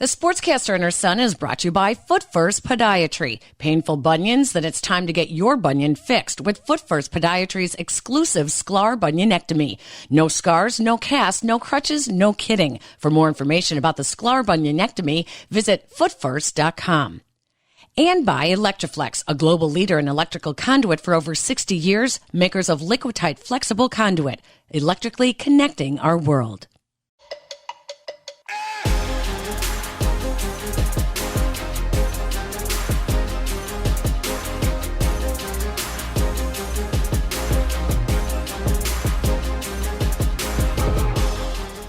The Sportscaster and her son is brought to you by Foot First Podiatry. Painful bunions? Then it's time to get your bunion fixed with Foot First Podiatry's exclusive Sklar bunionectomy. No scars, no cast, no crutches, no kidding. For more information about the Sklar bunionectomy, visit footfirst.com. And by Electroflex, a global leader in electrical conduit for over 60 years, makers of Liquatite flexible conduit, electrically connecting our world.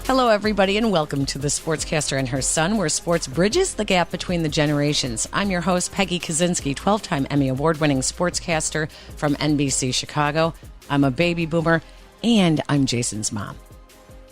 Hello, everybody, and welcome to the Sportscaster and her son, where sports bridges the gap between the generations. I'm your host, Peggy Kaczynski, 12-time Emmy Award-winning sportscaster from NBC Chicago. I'm a baby boomer, and I'm Jason's mom.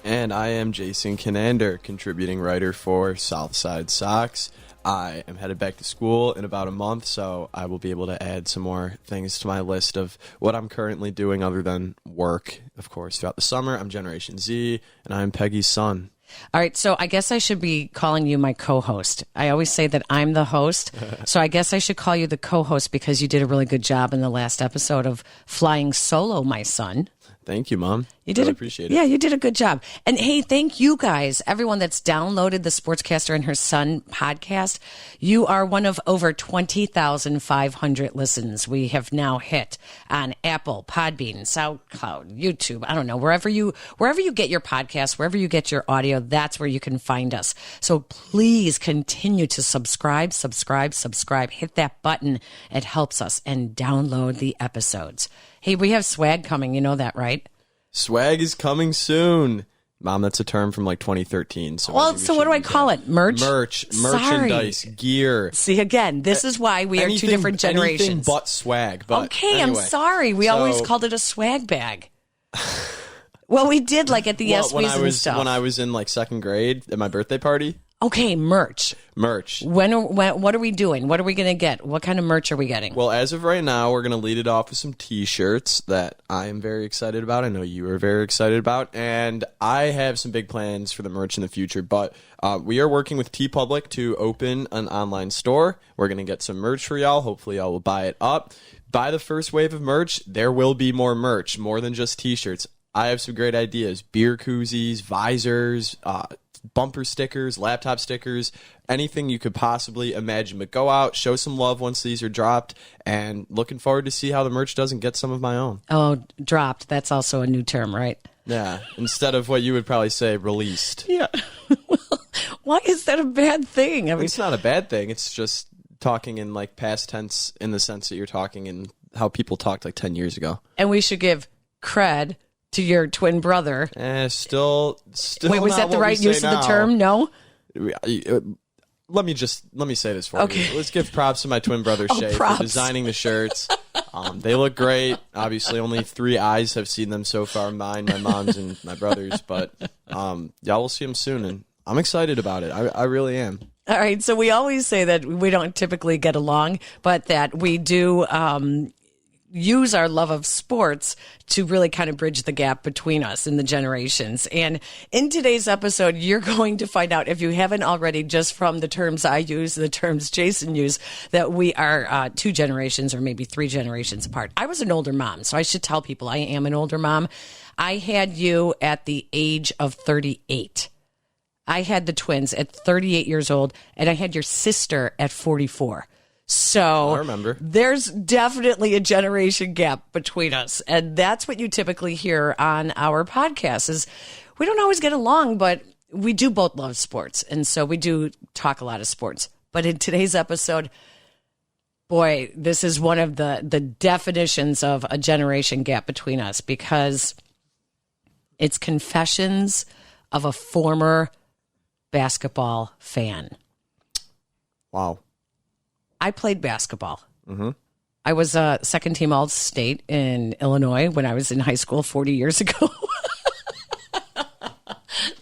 And I am Jason Conander, contributing writer for Southside Sox. I am headed back to school in about a month, so I will be able to add some more things to my list of what I'm currently doing other than work. Of course, throughout the summer, I'm Generation Z, and I'm Peggy's son. All right, so I guess I should be calling you my co-host. I always say that I'm the host, so I guess I should call you the co-host because you did a really good job in the last episode of flying solo, my son. Thank you, Mom. You did appreciate it. Yeah, you did a good job. And hey, thank you guys, everyone that's downloaded the Sportscaster and her son podcast. You are one of over 20,500 listens we have now hit on Apple, Podbean, SoundCloud, YouTube. I don't know, wherever you get your podcast, wherever you get your audio, that's where you can find us. So please continue to subscribe. Hit that button. It helps us, and download the episodes. Hey, we have swag coming. You know that, right? Swag is coming soon. Mom, that's a term from like 2013. So what do I call it? Merch? Merchandise, gear. See, again, this is why we are two different generations. Anything but swag. But okay, anyway. I'm sorry. We always called it a swag bag. Well, we did like at the ESPYs and stuff. When I was in like second grade at my birthday party. Okay, merch. What are we doing? What are we going to get? What kind of merch are we getting? Well, as of right now, we're going to lead it off with some T-shirts that I am very excited about. I know you are very excited about. And I have some big plans for the merch in the future. But we are working with TeePublic to open an online store. We're going to get some merch for y'all. Hopefully, y'all will buy it up. By the first wave of merch, there will be more merch, more than just T-shirts. I have some great ideas. Beer koozies, visors, bumper stickers, laptop stickers, anything you could possibly imagine. But go out, show some love once these are dropped, and looking forward to see how the merch does and get some of my own. Oh, dropped. That's also a new term, right? Yeah, instead of what you would probably say, released. Yeah. Well, why is that a bad thing? I mean, it's not a bad thing. It's just talking in like past tense in the sense that you're talking in how people talked like 10 years ago. And we should give cred to your twin brother. Still. Wait, was that the right use of the term? No. Let me say this for you. Let's give props to my twin brother Shay for designing the shirts. They look great. Obviously, only 3 eyes have seen them so far. Mine, my mom's, and my brother's. But y'all will see them soon, and I'm excited about it. I really am. All right. So we always say that we don't typically get along, but that we do use our love of sports to really kind of bridge the gap between us and the generations. And in today's episode, you're going to find out, if you haven't already, just from the terms I use, the terms Jason used, that we are 2 generations or maybe 3 generations apart. I was an older mom, so I should tell people I am an older mom. I had you at the age of 38. I had the twins at 38 years old, and I had your sister at 44. So I remember. There's definitely a generation gap between us. And that's what you typically hear on our podcast is we don't always get along, but we do both love sports. And so we do talk a lot of sports. But in today's episode, boy, this is one of the definitions of a generation gap between us, because it's confessions of a former basketball fan. Wow. I played basketball. Mm-hmm. I was a second team All-State in Illinois when I was in high school 40 years ago.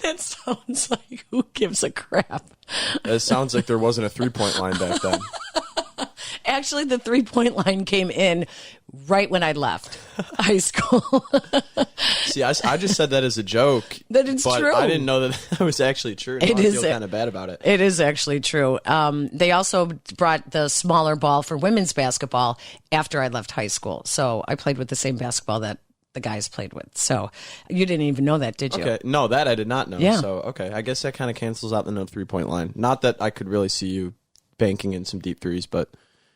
That sounds like, who gives a crap? It sounds like there wasn't a 3-point line back then. Actually, the 3-point line came in right when I left high school. See, I just said that as a joke. That it's but true. I didn't know that was actually true. I feel kind of bad about it. It is actually true. They also brought the smaller ball for women's basketball after I left high school. So I played with the same basketball that the guys played with. So you didn't even know that, did you? Okay. No, that I did not know. Yeah. So, okay. I guess that kind of cancels out the no 3-point line. Not that I could really see you banking in some deep threes, but...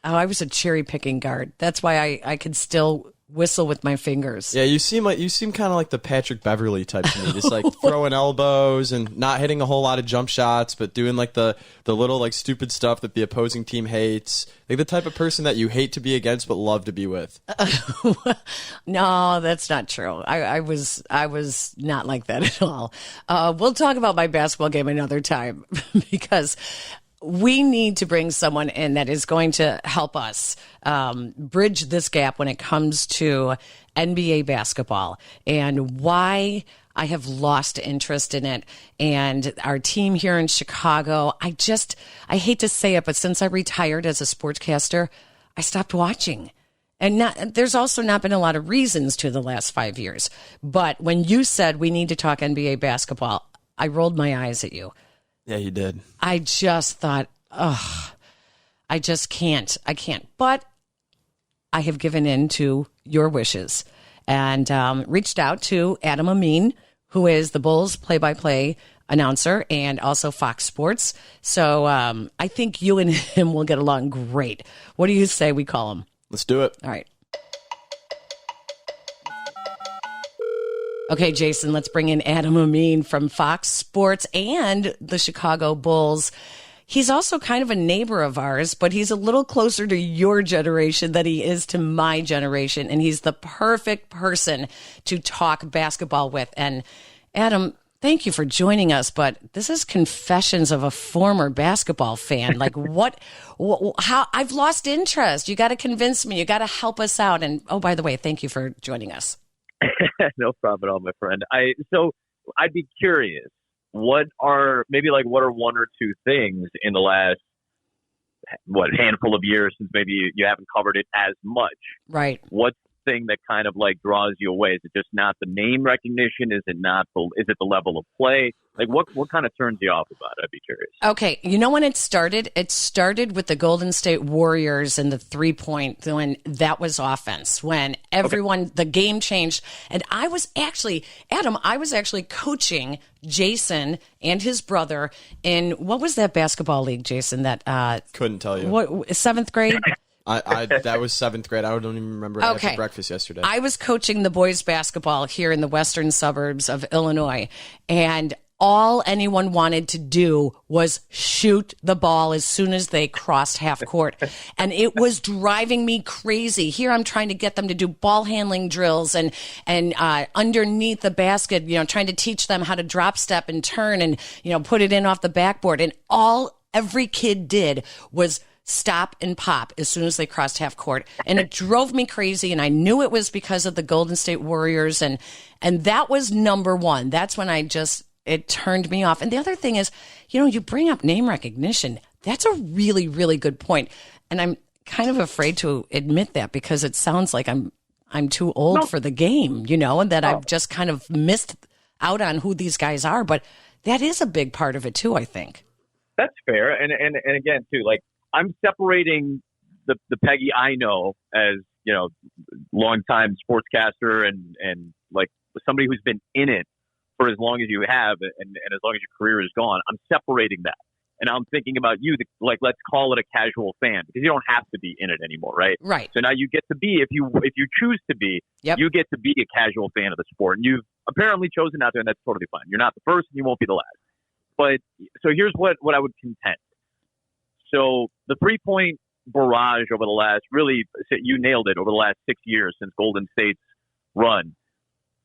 Oh, I was a cherry picking guard. That's why I could still whistle with my fingers. Yeah, you seem kind of like the Patrick Beverly type to me, just like throwing elbows and not hitting a whole lot of jump shots, but doing like the little like stupid stuff that the opposing team hates. Like the type of person that you hate to be against but love to be with. No, that's not true. I was not like that at all. We'll talk about my basketball game another time because we need to bring someone in that is going to help us bridge this gap when it comes to NBA basketball and why I have lost interest in it. And our team here in Chicago, I hate to say it, but since I retired as a sportscaster, I stopped watching. And there's also not been a lot of reasons to the last 5 years. But when you said we need to talk NBA basketball, I rolled my eyes at you. Yeah, you did. I just thought, I just can't. I can't. But I have given in to your wishes and reached out to Adam Amin, who is the Bulls play-by-play announcer and also Fox Sports. So I think you and him will get along great. What do you say we call him? Let's do it. All right. Okay, Jason, let's bring in Adam Amin from Fox Sports and the Chicago Bulls. He's also kind of a neighbor of ours, but he's a little closer to your generation than he is to my generation, and he's the perfect person to talk basketball with. And Adam, thank you for joining us, but this is confessions of a former basketball fan. Like how I've lost interest. You got to convince me. You got to help us out. And oh, by the way, thank you for joining us. No problem at all, my friend. So I'd be curious, what are one or two things in the last handful of years since maybe you haven't covered it as much? Right. What's the thing that kind of like draws you away? Is it just not the name recognition? Is it the level of play? Like what kind of turns you off about it? I'd be curious. Okay. You know when it started? It started with the Golden State Warriors and the 3-point, when that was offense, when the game changed. And I was actually coaching Jason and his brother in, what was that basketball league, Jason, that Couldn't tell you. What, 7th grade? That was 7th grade. I don't even remember. I had breakfast yesterday. I was coaching the boys basketball here in the western suburbs of Illinois, and all anyone wanted to do was shoot the ball as soon as they crossed half court. And it was driving me crazy. Here I'm trying to get them to do ball handling drills and underneath the basket, trying to teach them how to drop step and turn and, put it in off the backboard. And every kid did was stop and pop as soon as they crossed half court. And it drove me crazy. And I knew it was because of the Golden State Warriors. And that was number one. That's when it turned me off. And the other thing is, you bring up name recognition. That's a really, really good point. And I'm kind of afraid to admit that because it sounds like I'm too old for the game, and that I've just kind of missed out on who these guys are. But that is a big part of it too, I think. That's fair. And again, too, like I'm separating the Peggy I know as, longtime sportscaster and like somebody who's been in it for as long as you have and as long as your career is gone. I'm separating that. And I'm thinking about you, let's call it a casual fan, because you don't have to be in it anymore, right? Right. So now you get to be, if you choose to be, you get to be a casual fan of the sport. And you've apparently chosen not to, and that's totally fine. You're not the first and you won't be the last. But so here's what I would contend. So the 3-point barrage over the last, really, you nailed it, over the last 6 years since Golden State's run.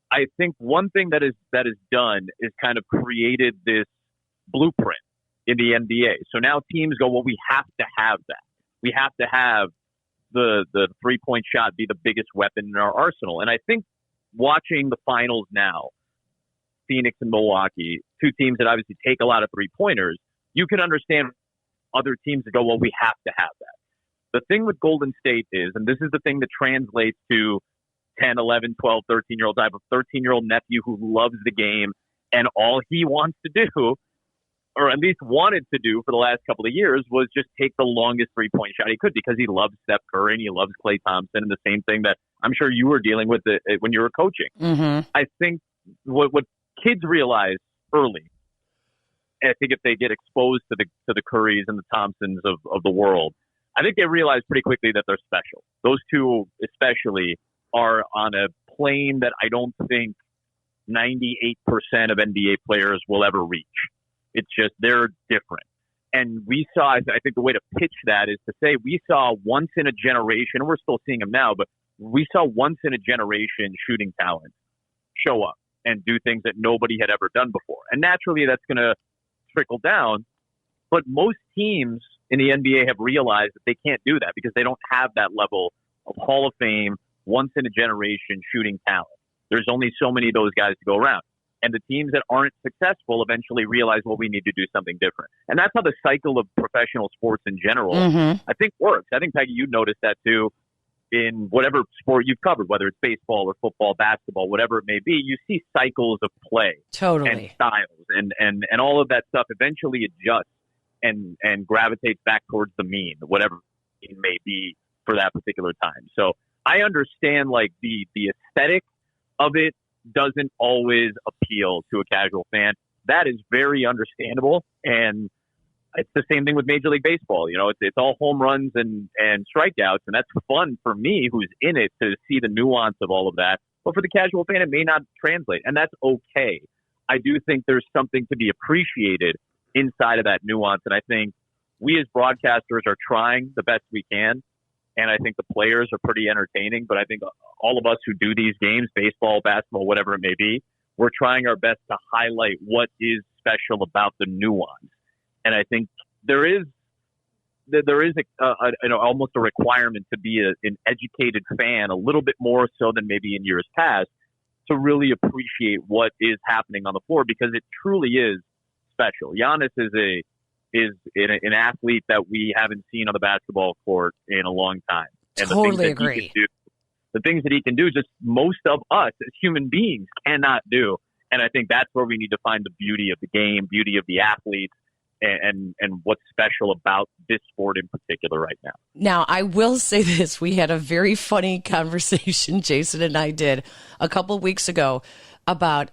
I think one thing that is done is kind of created this blueprint in the NBA. So now teams go, well, we have to have that. We have to have the 3-point shot be the biggest weapon in our arsenal. And I think watching the finals now, Phoenix and Milwaukee, two teams that obviously take a lot of 3-pointers, you can understand other teams that go, well, we have to have that. The thing with Golden State is, and this is the thing that translates to 10, 11, 12, 13-year-olds. I have a 13-year-old nephew who loves the game, and all he wants to do, or at least wanted to do for the last couple of years, was just take the longest three-point shot he could because he loves Steph Curry and he loves Klay Thompson, and the same thing that I'm sure you were dealing with when you were coaching. Mm-hmm. I think what kids realize early, I think if they get exposed to the Currys and the Thompsons of the world, I think they realize pretty quickly that they're special. Those two especially are on a plane that I don't think 98% of NBA players will ever reach. It's just they're different. And we saw, I think the way to pitch that is to say we saw once in a generation, and we're still seeing them now, but we saw once in a generation shooting talent show up and do things that nobody had ever done before. And naturally that's going to trickle down. But most teams in the NBA have realized that they can't do that because they don't have that level of Hall of Fame, once in a generation shooting talent. There's only so many of those guys to go around. And the teams that aren't successful eventually realize, well, we need to do something different. And that's how the cycle of professional sports in general, I think, works. I think, Peggy, you noticed that too in whatever sport you've covered, whether it's baseball or football, basketball, whatever it may be. You see cycles of play and styles and all of that stuff eventually adjusts and gravitates back towards the mean, whatever it may be for that particular time. So I understand like the aesthetic of it doesn't always appeal to a casual fan. That is very understandable. And it's the same thing with Major League Baseball. You know, it's all home runs and strikeouts. And that's fun for me who's in it to see the nuance of all of that. But for the casual fan, it may not translate. And that's okay. I do think there's something to be appreciated inside of that nuance. And I think we as broadcasters are trying the best we can. And I think the players are pretty entertaining. But I think all of us who do these games, baseball, basketball, whatever it may be, we're trying our best to highlight what is special about the nuance. And I think there is almost a requirement to be an educated fan, a little bit more so than maybe in years past, to really appreciate what is happening on the floor because it truly is special. Giannis is an athlete that we haven't seen on the basketball court in a long time. And totally agree. The things that he can do, just most of us as human beings cannot do. And I think that's where we need to find the beauty of the game, beauty of the athletes, and what's special about this sport in particular right now. Now, I will say this. We had a very funny conversation, Jason and I did a couple of weeks ago about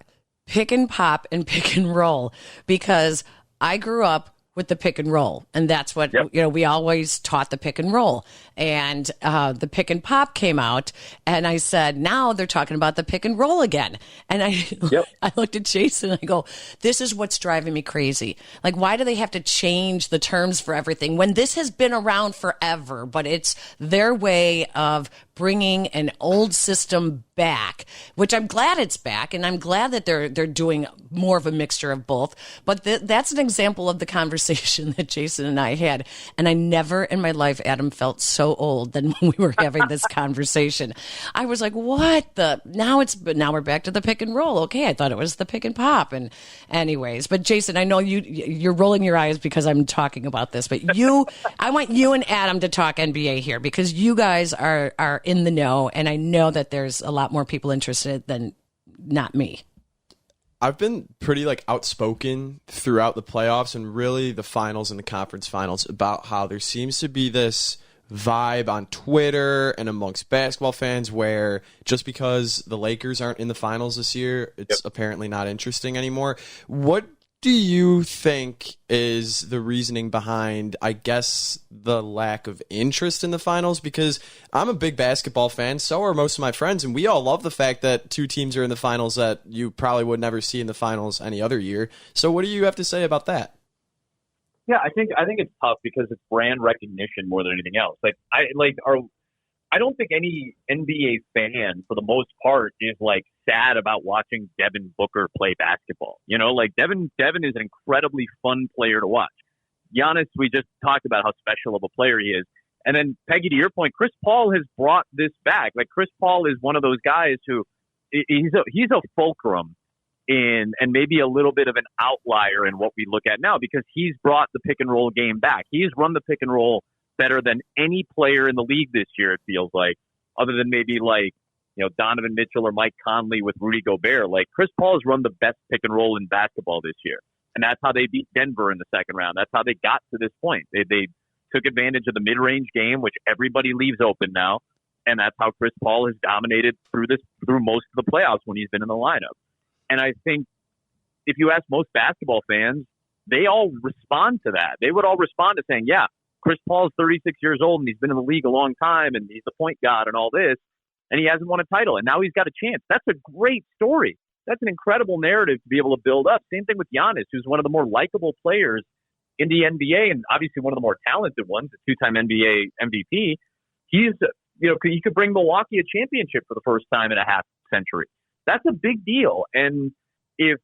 pick and pop and pick and roll, because I grew up with the pick and roll. And that's what, we always taught the pick and roll. And the pick and pop came out. And I said, now they're talking about the pick and roll again. And I looked at Jason and I go, this is what's driving me crazy. Like, why do they have to change the terms for everything when this has been around forever? But it's their way of bringing an old system back, which I'm glad it's back, and I'm glad that they're doing more of a mixture of both. But that's an example of the conversation that Jason and I had, and I never in my life, Adam, felt so old than when we were having this conversation. I was like, "What the?" Now we're back to the pick and roll. Okay, I thought it was the pick and pop. And anyways, but Jason, I know you're rolling your eyes because I'm talking about this, but I want you and Adam to talk NBA here because you guys are in the know, and I know that there's a lot more people interested than not me. I've been pretty outspoken throughout the playoffs and really the finals and the conference finals about how there seems to be this vibe on Twitter and amongst basketball fans where just because the Lakers aren't in the finals this year, it's apparently not interesting anymore. What do you think is the reasoning behind, I guess, the lack of interest in the finals? Because I'm a big basketball fan, so are most of my friends, and we all love the fact that two teams are in the finals that you probably would never see in the finals any other year. So what do you have to say about that? Yeah, I think it's tough because it's brand recognition more than anything else. I don't think any NBA fan, for the most part, is sad about watching Devin Booker play basketball. You know, Devin is an incredibly fun player to watch. Giannis, we just talked about how special of a player he is. And then, Peggy, to your point, Chris Paul has brought this back. Chris Paul is one of those guys who he's a fulcrum and maybe a little bit of an outlier in what we look at now because he's brought the pick and roll game back. He's run the pick and roll better than any player in the league this year, it feels like, other than maybe like, Donovan Mitchell or Mike Conley with Rudy Gobert. Like, Chris Paul has run the best pick and roll in basketball this year. And that's how they beat Denver in the second round. That's how they got to this point. They took advantage of the mid-range game, which everybody leaves open now. And that's how Chris Paul has dominated through most of the playoffs when he's been in the lineup. And I think if you ask most basketball fans, they all respond to that. They would all respond to saying, yeah, Chris Paul is 36 years old and he's been in the league a long time and he's the point guard and all this, and he hasn't won a title, and now he's got a chance. That's a great story. That's an incredible narrative to be able to build up. Same thing with Giannis, who's one of the more likable players in the NBA and obviously one of the more talented ones, a two-time NBA MVP. He could bring Milwaukee a championship for the first time in a half century. That's a big deal. And if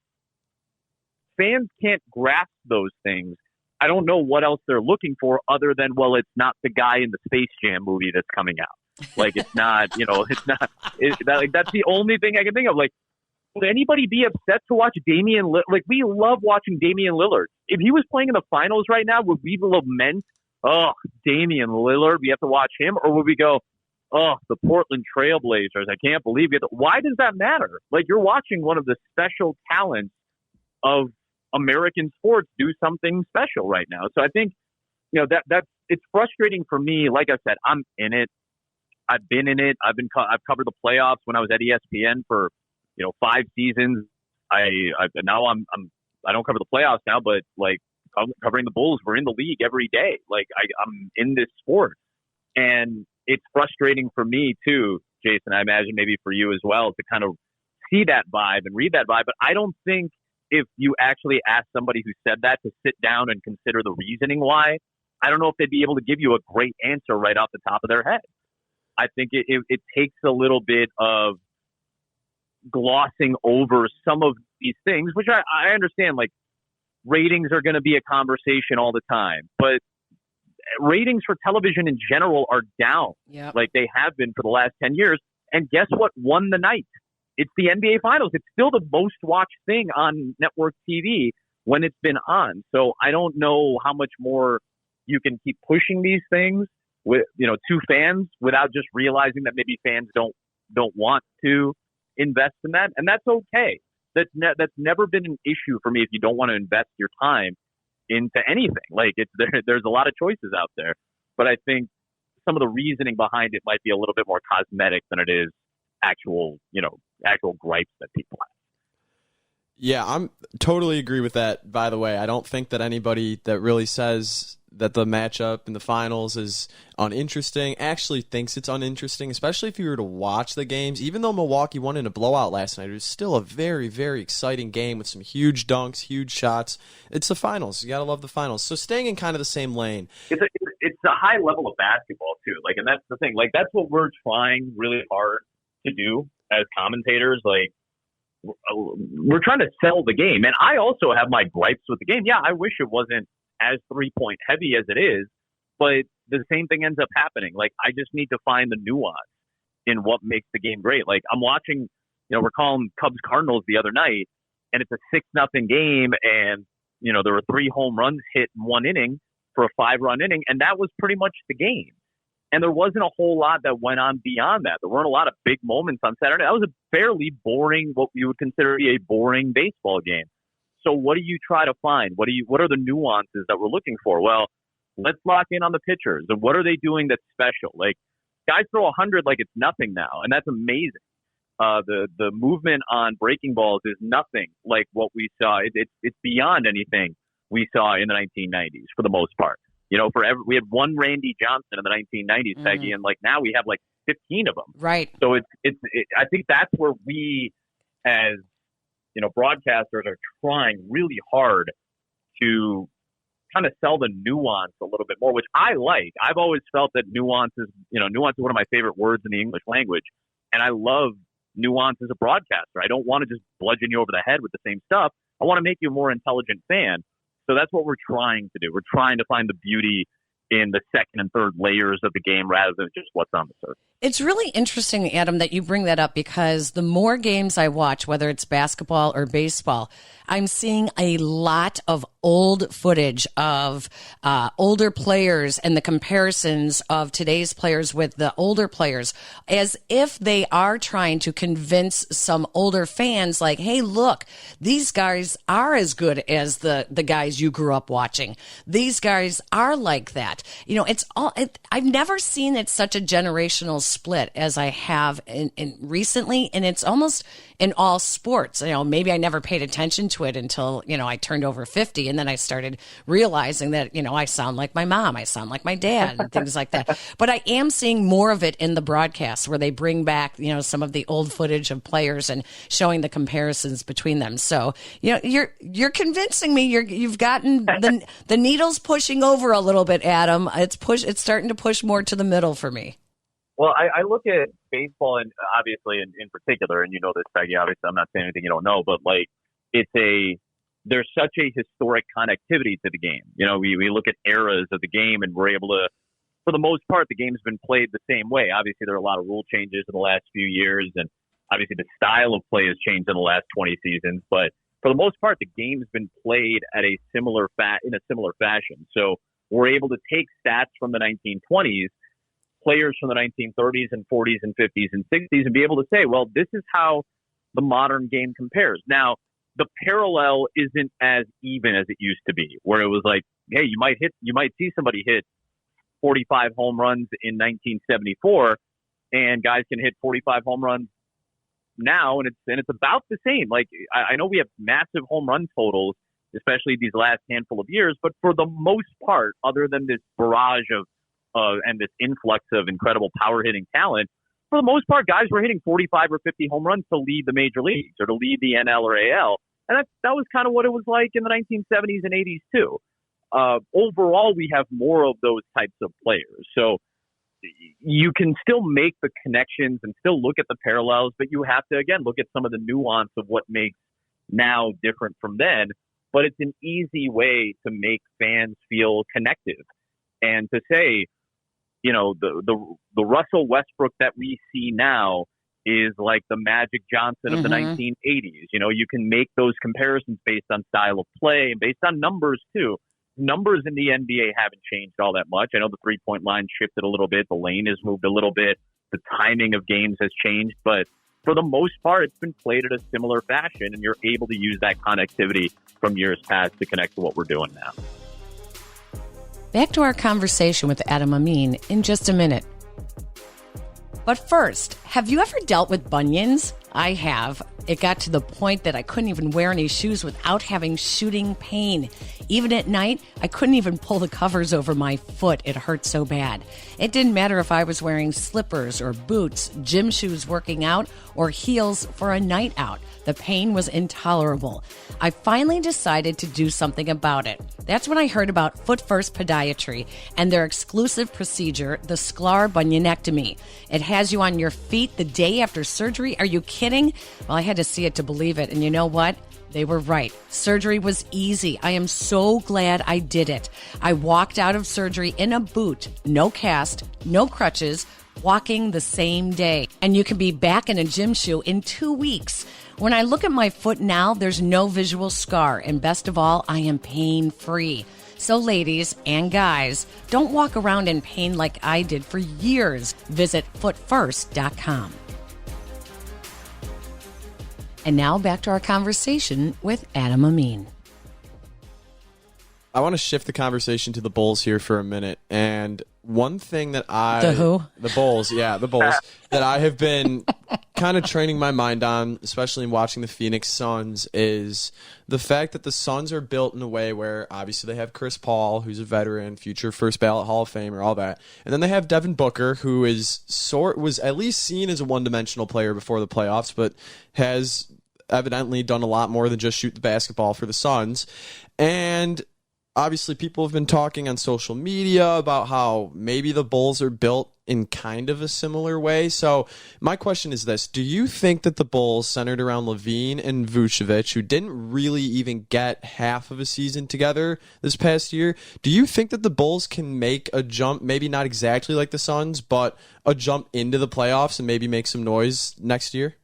fans can't grasp those things, I don't know what else they're looking for other than, well, it's not the guy in the Space Jam movie that's coming out. Like, it's not, that's the only thing I can think of. Like, would anybody be upset to watch Damian Lillard? Like, we love watching Damian Lillard. If he was playing in the finals right now, would we lament, oh, Damian Lillard, we have to watch him? Or would we go, oh, the Portland Trailblazers, I can't believe it. Why does that matter? Like, you're watching one of the special talents of American sports do something special right now. So I think, that's it's frustrating for me. Like I said, I'm in it. I've been in it. I've covered the playoffs when I was at ESPN for 5 seasons. I don't cover the playoffs now, but like covering the Bulls, we're in the league every day. Like I'm in this sport, and it's frustrating for me too, Jason. I imagine maybe for you as well to kind of see that vibe and read that vibe. But I don't think if you actually ask somebody who said that to sit down and consider the reasoning why, I don't know if they'd be able to give you a great answer right off the top of their head. I think it takes a little bit of glossing over some of these things, which I understand, like ratings are going to be a conversation all the time, but ratings for television in general are down. Yep. Like they have been for the last 10 years. And guess what won the night? It's the NBA Finals. It's still the most watched thing on network TV when it's been on. So I don't know how much more you can keep pushing these things with, to fans without just realizing that maybe fans don't want to invest in that. And that's okay. That's never been an issue for me if you don't want to invest your time into anything. Like there's a lot of choices out there, but I think some of the reasoning behind it might be a little bit more cosmetic than it is actual gripes that people have. Yeah, I'm totally agree with that. By the way, I don't think that anybody that really says that the matchup in the finals is uninteresting actually thinks it's uninteresting, especially if you were to watch the games. Even though Milwaukee won in a blowout last night, it was still a very, very exciting game with some huge dunks, huge shots. It's the finals. You got to love the finals. So staying in kind of the same lane. It's a high level of basketball, too. Like, and that's the thing. Like, that's what we're trying really hard to do as commentators. Like, we're trying to sell the game. And I also have my gripes with the game. Yeah, I wish it wasn't as 3-point heavy as it is, but the same thing ends up happening. Like, I just need to find the nuance in what makes the game great. Like, I'm watching, we're calling Cubs Cardinals the other night, and it's a 6-0 game, and, there were 3 home runs hit in 1 inning for a 5-run inning, and that was pretty much the game. And there wasn't a whole lot that went on beyond that. There weren't a lot of big moments on Saturday. That was a fairly boring, what you would consider a boring baseball game. So what do you try to find? What are the nuances that we're looking for? Well, let's lock in on the pitchers. And what are they doing that's special? Like, guys throw 100 like it's nothing now, and that's amazing. The movement on breaking balls is nothing like what we saw. It's beyond anything we saw in the 1990s for the most part. We had one Randy Johnson in the 1990s, Peggy, and like now we have like 15 of them. Right. So I think that's where we, as broadcasters, are trying really hard to kind of sell the nuance a little bit more, which I like. I've always felt that nuance is one of my favorite words in the English language, and I love nuance as a broadcaster. I don't want to just bludgeon you over the head with the same stuff. I want to make you a more intelligent fan. So that's what we're trying to do. We're trying to find the beauty in the second and third layers of the game rather than just what's on the surface. It's really interesting, Adam, that you bring that up, because the more games I watch, whether it's basketball or baseball, I'm seeing a lot of old footage of older players and the comparisons of today's players with the older players, as if they are trying to convince some older fans, like, hey, look, these guys are as good as the guys you grew up watching. These guys are like that. You know, I've never seen it such a generational split as I have in recently, and it's almost in all sports. You know, maybe I never paid attention to it until, you know, I turned over 50, and then I started realizing that, you know, I sound like my mom, I sound like my dad, and things like that. But I am seeing more of it in the broadcasts, where they bring back, you know, some of the old footage of players and showing the comparisons between them. So, you know, you're convincing me. You've gotten the needle's pushing over a little bit, Adam. It's starting to push more to the middle for me. Well, I look at baseball, and obviously in particular, and you know this, Peggy, obviously I'm not saying anything you don't know, but like there's such a historic connectivity to the game. You know, we look at eras of the game, and we're able to, for the most part, the game's been played the same way. Obviously, there are a lot of rule changes in the last few years, and obviously the style of play has changed in the last 20 seasons, but for the most part, the game's been played at a similar fashion. So we're able to take stats from the 1920s, players from the 1930s and 40s and 50s and 60s, and be able to say, well, this is how the modern game compares. Now, the parallel isn't as even as it used to be, where it was like, hey, you might see somebody hit 45 home runs in 1974, and guys can hit 45 home runs now, and it's about the same. Like, I know we have massive home run totals, especially these last handful of years, but for the most part, other than this barrage of and this influx of incredible power hitting talent, for the most part, guys were hitting 45 or 50 home runs to lead the major leagues or to lead the NL or AL. And that was kind of what it was like in the 1970s and 80s too. Overall, we have more of those types of players. So you can still make the connections and still look at the parallels, but you have to, again, look at some of the nuance of what makes now different from then. But it's an easy way to make fans feel connected and to say, you know, the Russell Westbrook that we see now is like the Magic Johnson of the 1980s. You know, you can make those comparisons based on style of play and based on numbers too. Numbers in the NBA haven't changed all that much. I know the three-point line shifted a little bit. The lane has moved a little bit. The timing of games has changed. But for the most part, it's been played at a similar fashion, and you're able to use that connectivity from years past to connect to what we're doing now. Back to our conversation with Adam Amin in just a minute. But first, have you ever dealt with bunions? I have. It got to the point that I couldn't even wear any shoes without having shooting pain. Even at night, I couldn't even pull the covers over my foot. It hurt so bad. It didn't matter if I was wearing slippers or boots, gym shoes working out, or heels for a night out. The pain was intolerable. I finally decided to do something about it. That's when I heard about Foot First Podiatry and their exclusive procedure, the Sklar bunionectomy. It has you on your feet the day after surgery. Are you kidding? Well, I had to see it to believe it. And you know what? They were right. Surgery was easy. I am so glad I did it. I walked out of surgery in a boot, no cast, no crutches, walking the same day. And you can be back in a gym shoe in 2 weeks. When I look at my foot now, there's no visual scar. And best of all, I am pain-free. So ladies and guys, don't walk around in pain like I did for years. Visit footfirst.com. And now back to our conversation with Adam Amin. I want to shift the conversation to the Bulls here for a minute. And one thing that The who? The Bulls, yeah, the Bulls, that I have been kind of training my mind on, especially in watching the Phoenix Suns, is the fact that the Suns are built in a way where obviously they have Chris Paul, who's a veteran, future first ballot Hall of Famer, all that. And then they have Devin Booker, who was at least seen as a one-dimensional player before the playoffs, but has evidently done a lot more than just shoot the basketball for the Suns. And obviously people have been talking on social media about how maybe the Bulls are built in kind of a similar way. So my question is this: do you think that the Bulls, centered around LaVine and Vucevic, who didn't really even get half of a season together this past year, do you think that the Bulls can make a jump, maybe not exactly like the Suns, but a jump into the playoffs and maybe make some noise next year?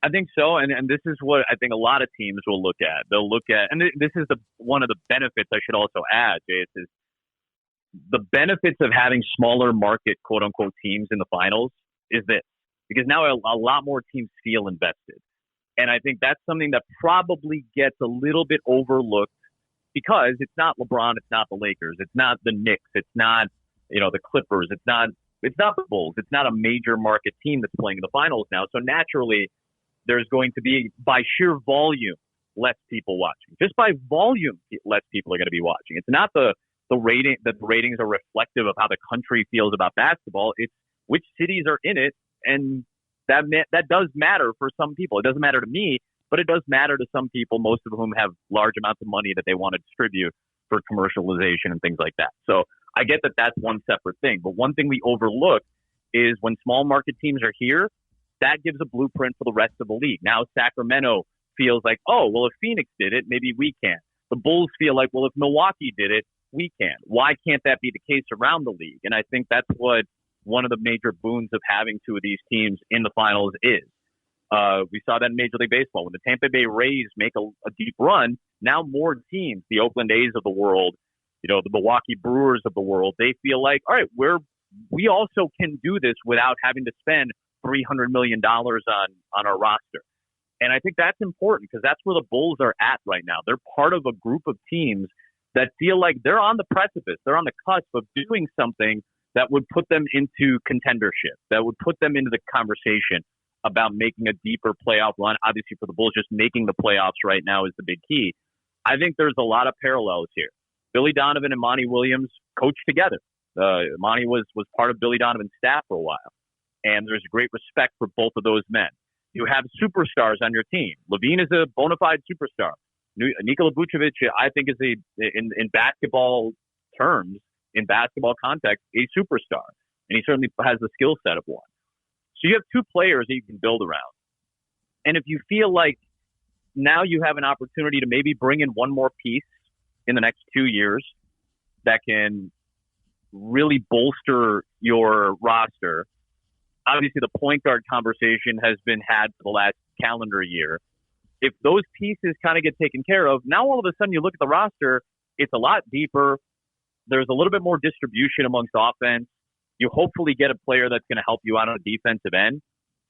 I think so, and this is what I think a lot of teams will look at. They'll look at, and this is one of the benefits I should also add, Jace, is the benefits of having smaller market, quote unquote, teams in the finals is this, because now a lot more teams feel invested, and I think that's something that probably gets a little bit overlooked because it's not LeBron, it's not the Lakers, it's not the Knicks, it's not the Clippers, it's not the Bulls, it's not a major market team that's playing in the finals now, so naturally there's going to be, by sheer volume, less people watching. Just by volume, less people are going to be watching. It's not the rating that the ratings are reflective of how the country feels about basketball. It's which cities are in it, and that does matter for some people. It doesn't matter to me, but it does matter to some people, most of whom have large amounts of money that they want to distribute for commercialization and things like that. So I get that that's one separate thing. But one thing we overlook is when small market teams are here, that gives a blueprint for the rest of the league. Now Sacramento feels like, oh, well, if Phoenix did it, maybe we can. The Bulls feel like, well, if Milwaukee did it, we can. Why can't that be the case around the league? And I think that's what one of the major boons of having two of these teams in the finals is. We saw that in Major League Baseball. When the Tampa Bay Rays make a deep run, now more teams, the Oakland A's of the world, the Milwaukee Brewers of the world, they feel like, all right, we also can do this without having to spend $300 million on our roster. And I think that's important because that's where the Bulls are at right now. They're part of a group of teams that feel like they're on the precipice. They're on the cusp of doing something that would put them into contendership, that would put them into the conversation about making a deeper playoff run. Obviously, for the Bulls, just making the playoffs right now is the big key. I think there's a lot of parallels here. Billy Donovan and Monty Williams coached together. Monty was part of Billy Donovan's staff for a while. And there's great respect for both of those men. You have superstars on your team. LaVine is a bona fide superstar. Nikola Vucevic, I think, is in basketball terms, in basketball context, a superstar. And he certainly has the skill set of one. So you have two players that you can build around. And if you feel like now you have an opportunity to maybe bring in one more piece in the next 2 years that can really bolster your roster. Obviously, the point guard conversation has been had for the last calendar year. If those pieces kind of get taken care of, now all of a sudden you look at the roster, it's a lot deeper. There's a little bit more distribution amongst offense. You hopefully get a player that's going to help you out on the defensive end.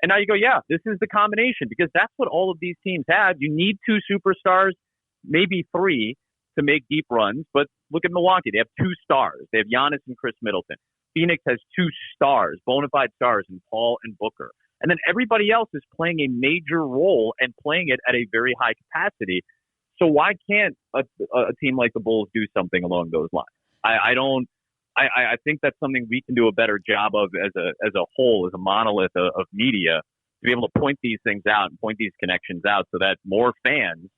And now you go, yeah, this is the combination, because that's what all of these teams have. You need two superstars, maybe three, to make deep runs. But look at Milwaukee. They have two stars. They have Giannis and Chris Middleton. Phoenix has two stars, bona fide stars, in Paul and Booker. And then everybody else is playing a major role and playing it at a very high capacity. So why can't a team like the Bulls do something along those lines? I think that's something we can do a better job of as a whole, as a monolith of media, to be able to point these things out and point these connections out so that more fans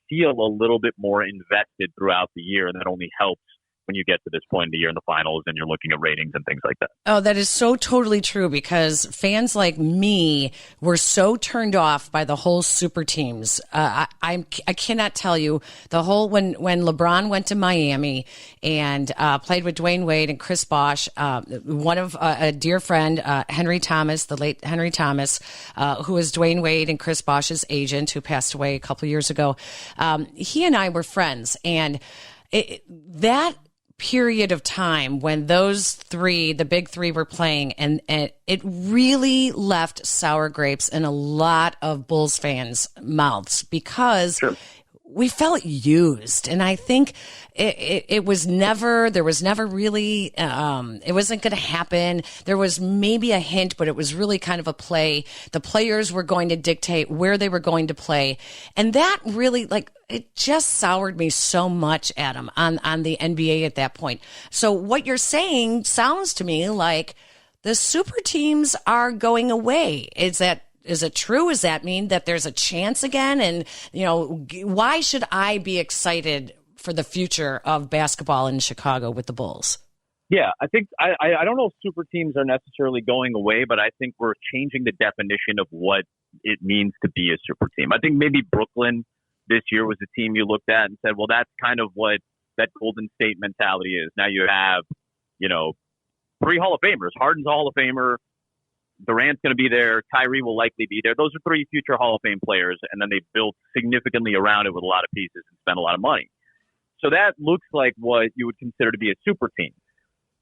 feel a little bit more invested throughout the year. And that only helps when you get to this point in the year in the finals and you're looking at ratings and things like that. Oh, that is so totally true, because fans like me were so turned off by the whole super teams. I cannot tell you the whole, when LeBron went to Miami and played with Dwayne Wade and Chris Bosh, one of a dear friend, Henry Thomas, the late Henry Thomas, who was Dwayne Wade and Chris Bosh's agent, who passed away a couple years ago. He and I were friends, and that period of time when those three, the big three, were playing, and it really left sour grapes in a lot of Bulls fans' mouths, because we felt used. And I think there was never really, it wasn't going to happen. There was maybe a hint, but it was really kind of a play. The players were going to dictate where they were going to play. And that really, it just soured me so much, Adam, on the NBA at that point. So what you're saying sounds to me like the super teams are going away. Is it true? Does that mean that there's a chance again? And, why should I be excited for the future of basketball in Chicago with the Bulls? Yeah, I think I don't know if super teams are necessarily going away, but I think we're changing the definition of what it means to be a super team. I think maybe Brooklyn this year was a team you looked at and said, well, that's kind of what that Golden State mentality is. Now you have, 3 Hall of Famers. Harden's a Hall of Famer. Durant's going to be there. Kyrie will likely be there. Those are 3 future Hall of Fame players, and then they built significantly around it with a lot of pieces and spent a lot of money. So that looks like what you would consider to be a super team.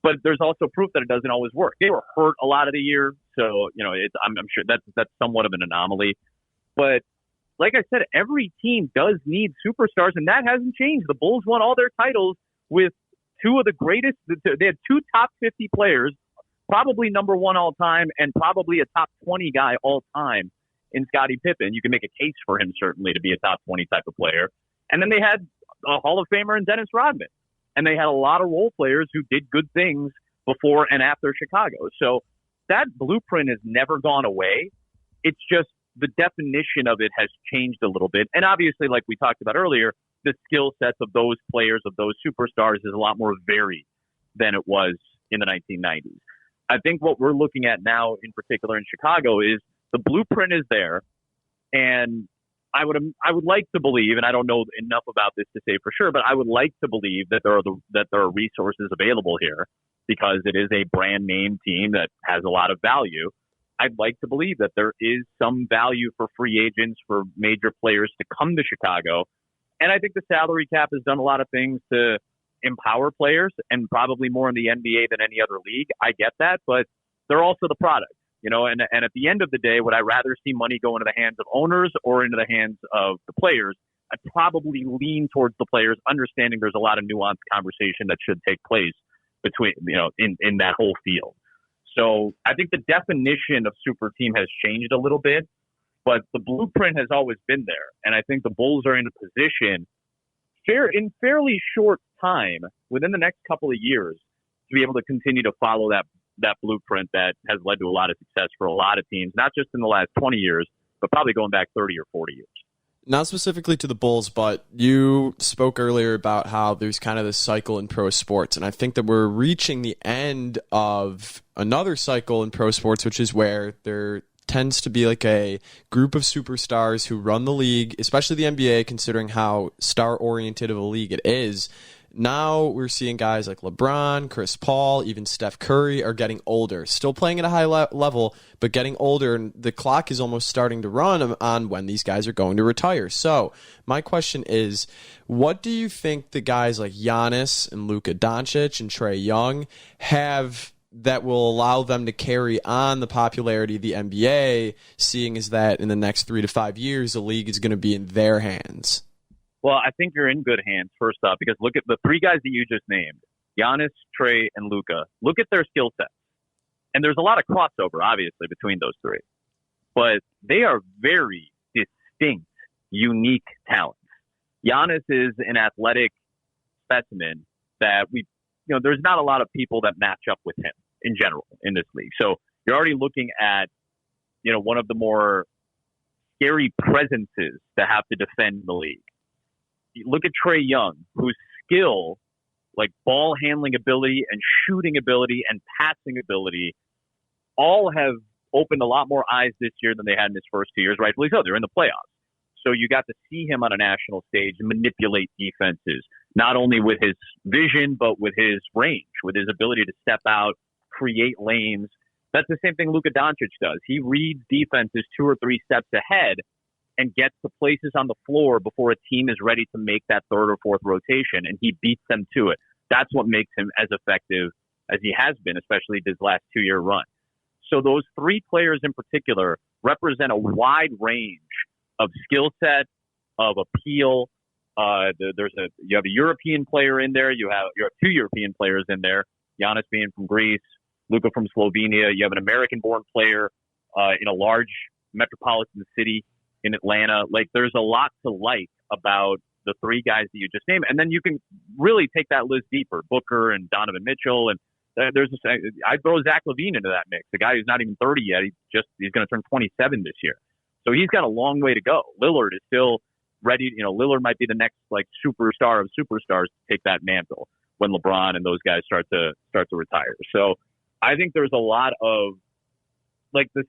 But there's also proof that it doesn't always work. They were hurt a lot of the year, so I'm sure that's somewhat of an anomaly. But like I said, every team does need superstars, and that hasn't changed. The Bulls won all their titles with 2 of the greatest. They had 2 top 50 players, probably number 1 all time, and probably a top 20 guy all time in Scottie Pippen. You can make a case for him certainly to be a top 20 type of player. And then they had a Hall of Famer in Dennis Rodman. And they had a lot of role players who did good things before and after Chicago. So that blueprint has never gone away. It's just the definition of it has changed a little bit. And obviously, like we talked about earlier, the skill sets of those players, of those superstars, is a lot more varied than it was in the 1990s. I think what we're looking at now, in particular in Chicago, is the blueprint is there. And I would like to believe, and I don't know enough about this to say for sure, but I would like to believe that there are resources available here because it is a brand name team that has a lot of value. I'd like to believe that there is some value for free agents, for major players to come to Chicago. And I think the salary cap has done a lot of things to empower players, and probably more in the NBA than any other league. I get that, but they're also the product. And at the end of the day, would I rather see money go into the hands of owners or into the hands of the players? I'd probably lean towards the players, understanding there's a lot of nuanced conversation that should take place between, in that whole field. So I think the definition of super team has changed a little bit, but the blueprint has always been there. And I think the Bulls are in a position in fairly short time, within the next couple of years, to be able to continue to follow that blueprint that has led to a lot of success for a lot of teams, not just in the last 20 years, but probably going back 30 or 40 years. Not specifically to the Bulls, but you spoke earlier about how there's kind of this cycle in pro sports, and I think that we're reaching the end of another cycle in pro sports, which is where there tends to be like a group of superstars who run the league, especially the NBA, considering how star-oriented of a league it is. Now we're seeing guys like LeBron, Chris Paul, even Steph Curry are getting older, still playing at a high level, but getting older, and the clock is almost starting to run on when these guys are going to retire. So my question is, what do you think the guys like Giannis and Luka Doncic and Trae Young have that will allow them to carry on the popularity of the NBA, seeing as that in the next 3 to 5 years, the league is going to be in their hands? Well, I think you're in good hands, first off, because look at the 3 guys that you just named, Giannis, Trae, and Luka. Look at their skill sets. And there's a lot of crossover, obviously, between those 3. But they are very distinct, unique talents. Giannis is an athletic specimen that there's not a lot of people that match up with him in general in this league. So you're already looking at, one of the more scary presences to have to defend the league. Look at Trae Young, whose skill, like ball handling ability and shooting ability and passing ability, all have opened a lot more eyes this year than they had in his first 2 years, rightfully so. They're in the playoffs. So you got to see him on a national stage manipulate defenses, not only with his vision, but with his range, with his ability to step out, create lanes. That's the same thing Luka Doncic does. He reads defenses 2 or 3 steps ahead and gets to places on the floor before a team is ready to make that 3rd or 4th rotation, and he beats them to it. That's what makes him as effective as he has been, especially this last 2-year run. So those 3 players in particular represent a wide range of skill set, of appeal. You have a European player in there. You have 2 European players in there, Giannis being from Greece, Luka from Slovenia. You have an American-born player in a large metropolitan city in Atlanta. Like, there's a lot to like about the 3 guys that you just named. And then you can really take that list deeper. Booker and Donovan Mitchell. And I'd throw Zach LaVine into that mix. The guy who's not even 30 yet. He's going to turn 27 this year. So he's got a long way to go. Lillard is still ready. Lillard might be the next like superstar of superstars to take that mantle when LeBron and those guys start to retire. So I think there's a lot of like the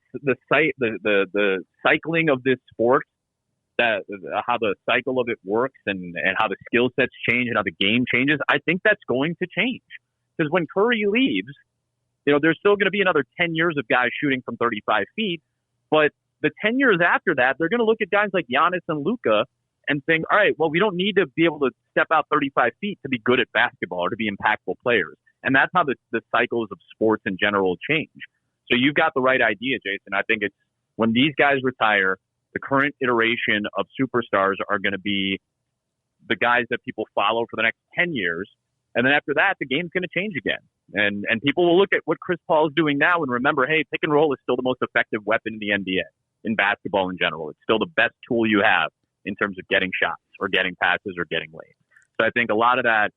cycling of this sport, that how the cycle of it works and how the skill sets change and how the game changes. I think that's going to change, because when Curry leaves, there's still going to be another 10 years of guys shooting from 35 feet, but the 10 years after that, they're going to look at guys like Giannis and Luka and think, all right, well, we don't need to be able to step out 35 feet to be good at basketball or to be impactful players. And that's how the cycles of sports in general change. So you've got the right idea, Jason. I think it's when these guys retire, the current iteration of superstars are going to be the guys that people follow for the next 10 years. And then after that, the game's going to change again. And people will look at what Chris Paul is doing now and remember, hey, pick and roll is still the most effective weapon in the NBA, in basketball in general. It's still the best tool you have in terms of getting shots or getting passes or getting lanes. So I think a lot of that,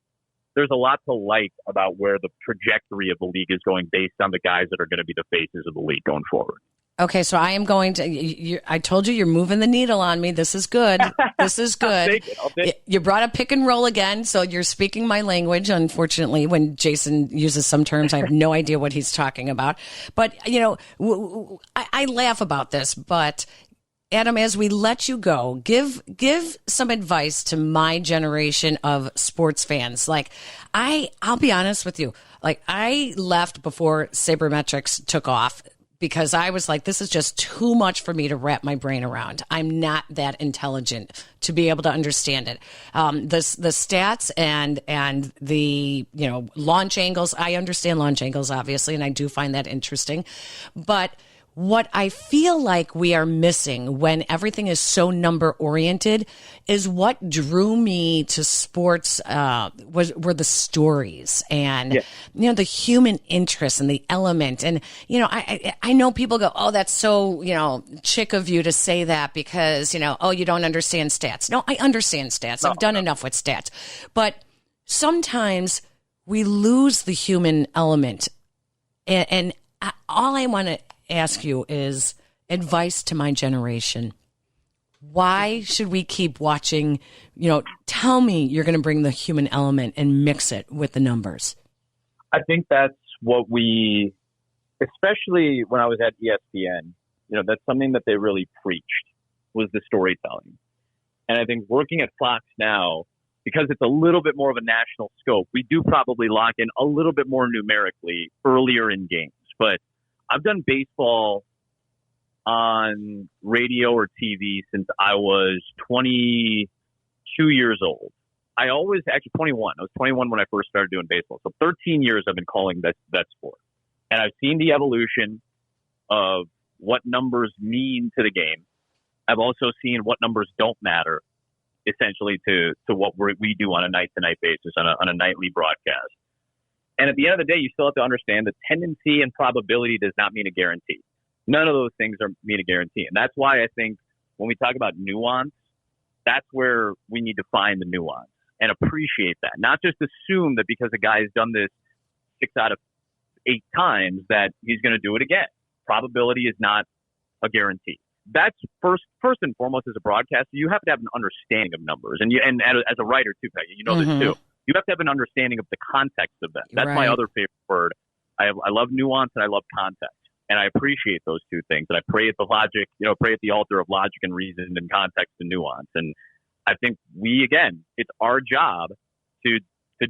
there's a lot to like about where the trajectory of the league is going based on the guys that are going to be the faces of the league going forward. Okay, so I am going to. I told you you're moving the needle on me. This is good. This is good. I'll take it. You brought up pick and roll again, so you're speaking my language. Unfortunately, when Jason uses some terms, I have no idea what he's talking about. But I laugh about this. But Adam, as we let you go, give some advice to my generation of sports fans. Like I'll be honest with you. Like I left before sabermetrics took off, because I was like, this is just too much for me to wrap my brain around. I'm not that intelligent to be able to understand it. The stats and the launch angles. I understand launch angles, obviously, and I do find that interesting. But what I feel like we are missing when everything is so number oriented is what drew me to sports were the stories and the human interest and the element. And I know people go, oh, that's so chick of you to say that because you don't understand stats. No, I understand stats. I've done enough with stats, but sometimes we lose the human element. And all I want to ask you is advice to my generation. Why should we keep watching? Tell me you're going to bring the human element and mix it with the numbers. I think that's what we, especially when I was at ESPN, that's something that they really preached, was the storytelling. And I think working at Fox now, because it's a little bit more of a national scope, we do probably lock in a little bit more numerically earlier in games. But I've done baseball on radio or TV since I was 22 years old. Actually 21. I was 21 when I first started doing baseball. So 13 years I've been calling that sport. And I've seen the evolution of what numbers mean to the game. I've also seen what numbers don't matter, essentially, to what we do on a night-to-night basis, on a nightly broadcast. And at the end of the day, you still have to understand that tendency and probability does not mean a guarantee. None of those things mean a guarantee. And that's why I think when we talk about nuance, that's where we need to find the nuance and appreciate that. Not just assume that because a guy has done this 6 out of 8 times that he's going to do it again. Probability is not a guarantee. That's first and foremost as a broadcaster, you have to have an understanding of numbers. And as a writer too, Peggy, this too. You have to have an understanding of the context of that. That's my other favorite word. I love nuance and I love context. And I appreciate those two things. And I pray at the logic, pray at the altar of logic and reason and context and nuance. And I think it's our job to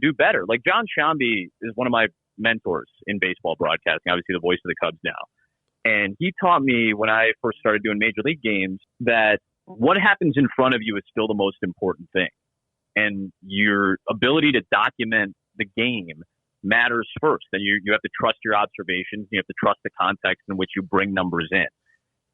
do better. Like John Shambi is one of my mentors in baseball broadcasting, obviously the voice of the Cubs now. And he taught me when I first started doing major league games that what happens in front of you is still the most important thing. And your ability to document the game matters first. And you have to trust your observations. You have to trust the context in which you bring numbers in.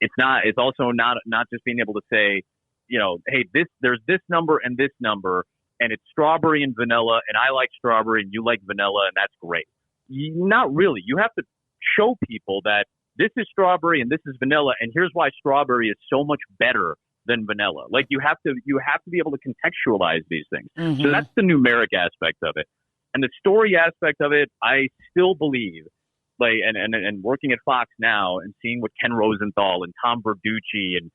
It's also not just being able to say, hey, there's this number and this number, and it's strawberry and vanilla, and I like strawberry and you like vanilla, and that's great. Not really. You have to show people that this is strawberry and this is vanilla, and here's why strawberry is so much better than vanilla. Like you have to be able to contextualize these things. Mm-hmm. So that's the numeric aspect of it. And the story aspect of it, I still believe, and working at Fox now and seeing what Ken Rosenthal and Tom Verducci and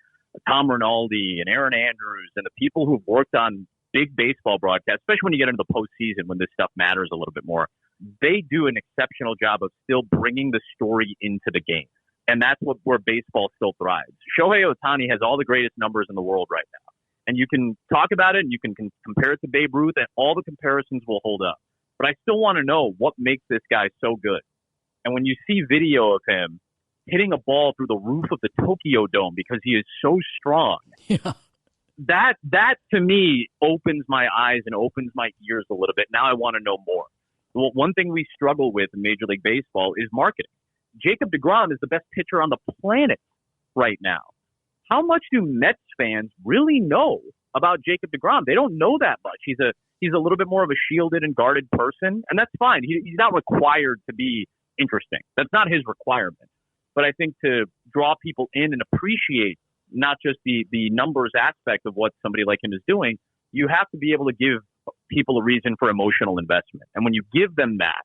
Tom Rinaldi and Aaron Andrews and the people who've worked on big baseball broadcasts, especially when you get into the postseason when this stuff matters a little bit more, they do an exceptional job of still bringing the story into the game. And that's where baseball still thrives. Shohei Ohtani has all the greatest numbers in the world right now. And you can talk about it and you can compare it to Babe Ruth, and all the comparisons will hold up. But I still want to know what makes this guy so good. And when you see video of him hitting a ball through the roof of the Tokyo Dome because he is so strong, that to me opens my eyes and opens my ears a little bit. Now I want to know more. Well, one thing we struggle with in Major League Baseball is marketing. Jacob deGrom is the best pitcher on the planet right now. How much do Mets fans really know about Jacob deGrom? They don't know that much. He's a little bit more of a shielded and guarded person, and that's fine. He's not required to be interesting. That's not his requirement. But I think to draw people in and appreciate not just the numbers aspect of what somebody like him is doing, you have to be able to give people a reason for emotional investment. And when you give them that,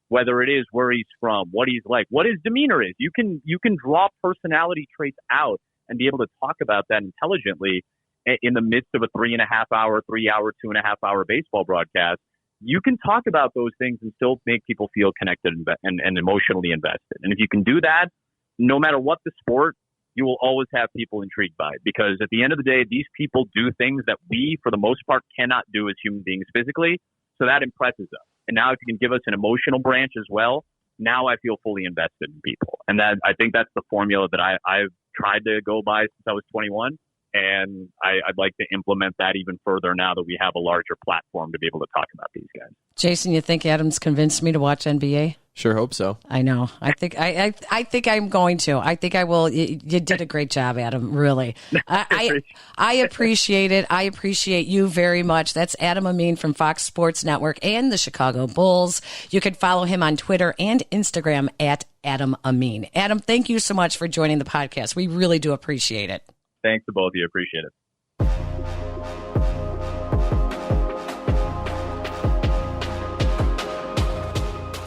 whether it is where he's from, what he's like, what his demeanor is, you can draw personality traits out and be able to talk about that intelligently in the midst of a 3.5 hour, 3 hour, 2.5 hour baseball broadcast. You can talk about those things and still make people feel connected and emotionally invested. And if you can do that, no matter what the sport, you will always have people intrigued by it, because at the end of the day, these people do things that we, for the most part, cannot do as human beings physically. So that impresses us. And now if you can give us an emotional branch as well, now I feel fully invested in people. And that, I think that's the formula that I've tried to go by since I was 21. And I'd like to implement that even further now that we have a larger platform to be able to talk about these guys. Jason, you think Adam's convinced me to watch NBA? Sure hope so. I know. I think I'm going to. I think I will. You did a great job, Adam. Really. I appreciate it. I appreciate you very much. That's Adam Amin from Fox Sports Network and the Chicago Bulls. You can follow him on Twitter and Instagram at Adam Amin. Adam, thank you so much for joining the podcast. We really do appreciate it. Thanks to both of you. Appreciate it.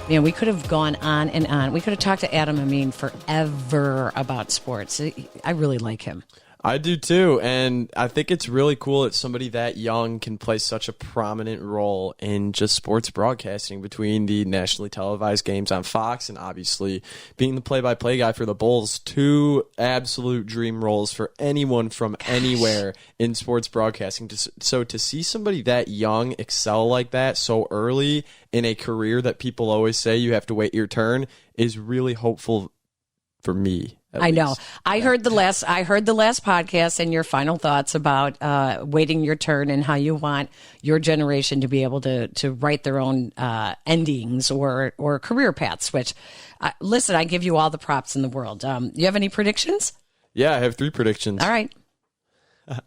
Man, we could have gone on and on. We could have talked to Adam Amin forever about sports. I really like him. I do too, and I think it's really cool that somebody that young can play such a prominent role in just sports broadcasting, between the nationally televised games on Fox and obviously being the play-by-play guy for the Bulls. Two absolute dream roles for anyone from anywhere in sports broadcasting. So to see somebody that young excel like that so early in a career that people always say you have to wait your turn is really hopeful for me. I know. I heard the last podcast and your final thoughts about waiting your turn and how you want your generation to be able to write their own endings or career paths, which, listen, I give you all the props in the world. You have any predictions? Yeah, I have 3 predictions. All right. All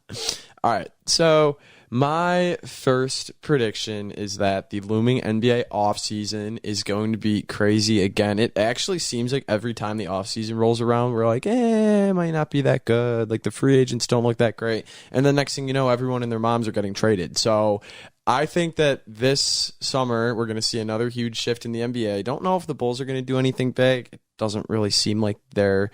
right. So my first prediction is that the looming NBA offseason is going to be crazy again. It actually seems like every time the offseason rolls around, we're like, it might not be that good. Like, the free agents don't look that great. And then next thing you know, everyone and their moms are getting traded. So I think that this summer we're going to see another huge shift in the NBA. Don't know if the Bulls are going to do anything big. It doesn't really seem like they're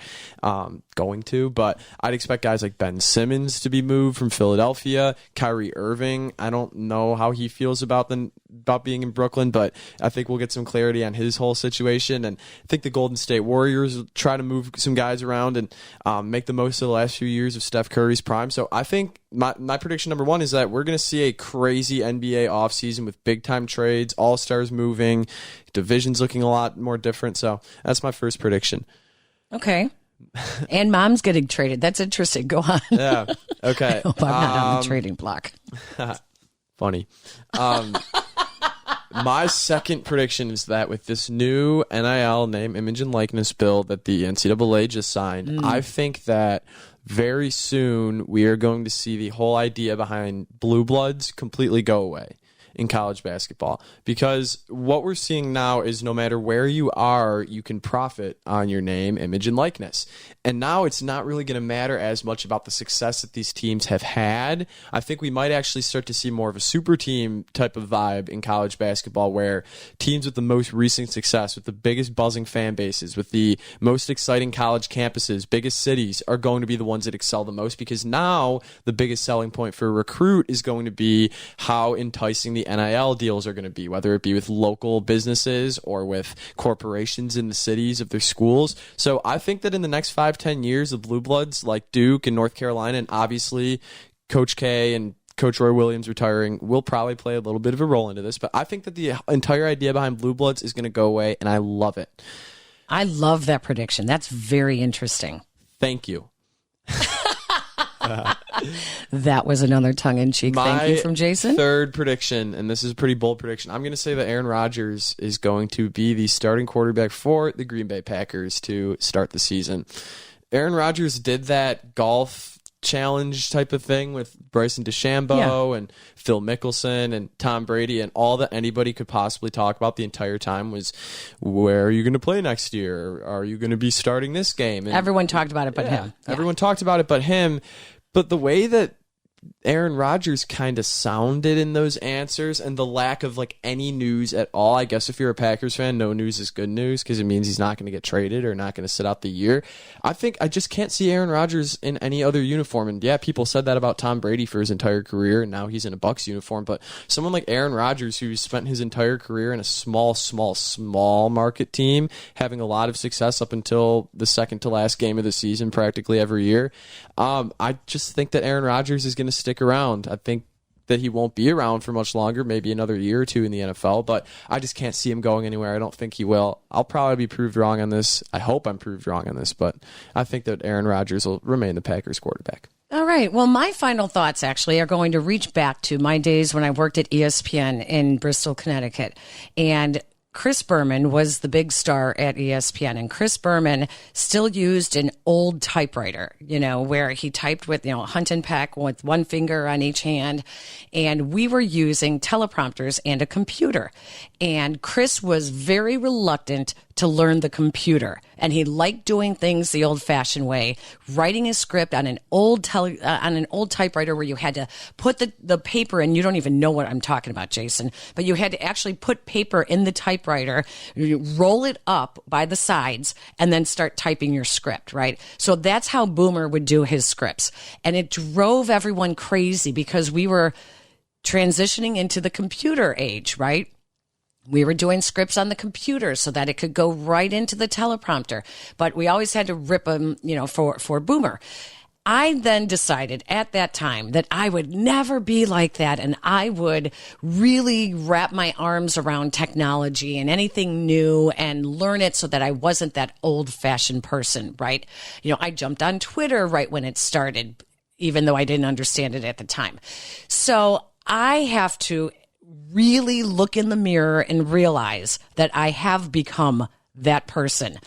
going to, but I'd expect guys like Ben Simmons to be moved from Philadelphia. Kyrie Irving, I don't know how he feels about being in Brooklyn, but I think we'll get some clarity on his whole situation. And I think the Golden State Warriors will try to move some guys around and make the most of the last few years of Steph Curry's prime. So I think my prediction number 1 is that we're going to see a crazy NBA offseason with big-time trades, all-stars moving, divisions looking a lot more different. So that's my first prediction. Okay. And mom's getting traded. That's interesting. Go on. Yeah. Okay. I hope I'm not on the trading block. Funny. My second prediction is that with this new NIL, name, image, and likeness bill that the NCAA just signed, I think that very soon we are going to see the whole idea behind blue bloods completely go away. in college basketball, because what we're seeing now is no matter where you are, you can profit on your name, image, and likeness. And now it's not really going to matter as much about the success that these teams have had. I think we might actually start to see more of a super team type of vibe in college basketball, where teams with the most recent success, with the biggest buzzing fan bases, with the most exciting college campuses, biggest cities, are going to be the ones that excel the most, because now the biggest selling point for a recruit is going to be how enticing the NIL deals are going to be, whether it be with local businesses or with corporations in the cities of their schools. So I think that in the next 5-10 years, the Blue Bloods like Duke and North Carolina, and obviously Coach K and Coach Roy Williams retiring, will probably play a little bit of a role into this. But I think that the entire idea behind Blue Bloods is going to go away, and I love it. I love that prediction. That's very interesting. Thank you. That was another tongue-in-cheek thank you from Jason. Third prediction, and this is a pretty bold prediction. I'm going to say that Aaron Rodgers is going to be the starting quarterback for the Green Bay Packers to start the season. Aaron Rodgers did that golf challenge type of thing with Bryson DeChambeau and Phil Mickelson and Tom Brady, and all that anybody could possibly talk about the entire time was, where are you going to play next year? Are you going to be starting this game? And everyone talked about it but him. Everyone talked about it but him. But the way that Aaron Rodgers kind of sounded in those answers, and the lack of like any news at all. I guess if you're a Packers fan, no news is good news, because it means he's not going to get traded or not going to sit out the year. I think I just can't see Aaron Rodgers in any other uniform. And yeah, people said that about Tom Brady for his entire career, and now he's in a Bucs uniform. But someone like Aaron Rodgers, who spent his entire career in a small market team, having a lot of success up until the second to last game of the season practically every year, I just think that Aaron Rodgers is going to stick around. I think that he won't be around for much longer, maybe another year or two in the NFL, but I just can't see him going anywhere. I don't think he will. I'll probably be proved wrong on this. I hope I'm proved wrong on this, but I think that Aaron Rodgers will remain the Packers quarterback. All right. Well, my final thoughts actually are going to reach back to my days when I worked at ESPN in Bristol, Connecticut. And Chris Berman was the big star at ESPN, and Chris Berman still used an old typewriter, where he typed with, Hunt and Peck with one finger on each hand. And we were using teleprompters and a computer. And Chris was very reluctant to learn the computer, and he liked doing things the old-fashioned way, writing his script on an old typewriter where you had to put the paper in. You don't even know what I'm talking about, Jason, but you had to actually put paper in the typewriter, roll it up by the sides, and then start typing your script, right? So that's how Boomer would do his scripts, and it drove everyone crazy because we were transitioning into the computer age, right? We were doing scripts on the computer so that it could go right into the teleprompter, but we always had to rip them, for Boomer. I then decided at that time that I would never be like that, and I would really wrap my arms around technology and anything new and learn it so that I wasn't that old-fashioned person, right? I jumped on Twitter right when it started, even though I didn't understand it at the time. So I have to really look in the mirror and realize that I have become that person,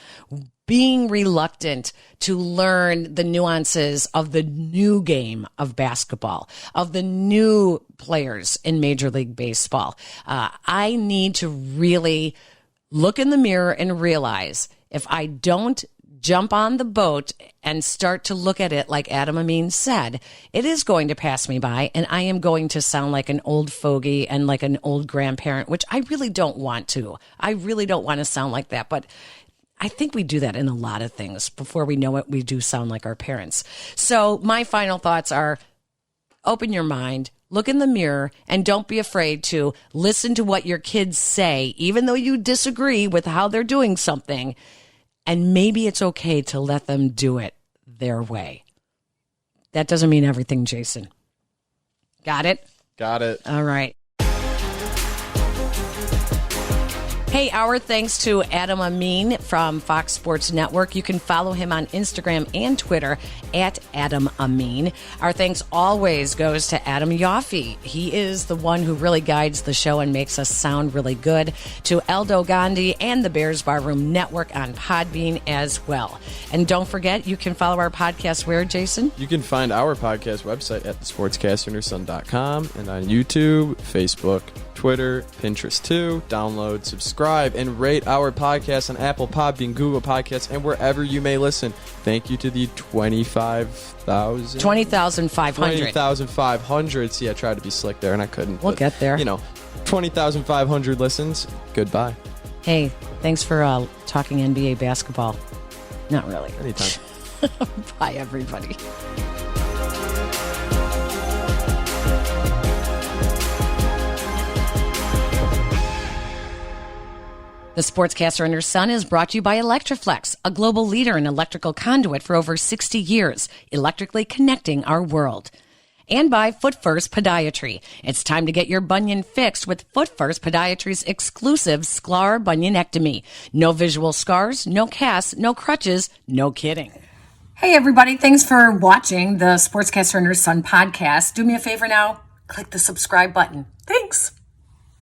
being reluctant to learn the nuances of the new game of basketball, of the new players in Major League Baseball. I need to really look in the mirror and realize if I don't jump on the boat and start to look at it like Adam Amin said, it is going to pass me by, and I am going to sound like an old fogey and like an old grandparent, which I really don't want to. I really don't want to sound like that, but I think we do that in a lot of things. Before we know it, we do sound like our parents. So my final thoughts are, open your mind, look in the mirror, and don't be afraid to listen to what your kids say, even though you disagree with how they're doing something. And maybe it's okay to let them do it their way. That doesn't mean everything, Jason. Got it? Got it. All right. Hey, our thanks to Adam Amin from Fox Sports Network. You can follow him on Instagram and Twitter at Adam Amin. Our thanks always goes to Adam Yaffe. He is the one who really guides the show and makes us sound really good. To Eldo Gandhi and the Bears Barroom Network on Podbean as well. And don't forget, you can follow our podcast where, Jason? You can find our podcast website at thesportscasterundersun.com and on YouTube, Facebook, Twitter, Pinterest too. Download, subscribe, and rate our podcast on Apple Podbean, Google Podcasts, and wherever you may listen. Thank you to the 20,500. 20,500. See, I tried to be slick there, and I couldn't. We'll get there. 20,500 listens. Goodbye. Hey, thanks for talking NBA basketball. Not really. Anytime. Bye, everybody. The Sportscaster and Her Son is brought to you by Electroflex, a global leader in electrical conduit for over 60 years, electrically connecting our world. And by Foot First Podiatry. It's time to get your bunion fixed with Foot First Podiatry's exclusive Sklar bunionectomy. No visual scars, no casts, no crutches, no kidding. Hey, everybody. Thanks for watching the Sportscaster and Her Son podcast. Do me a favor now. Click the subscribe button. Thanks.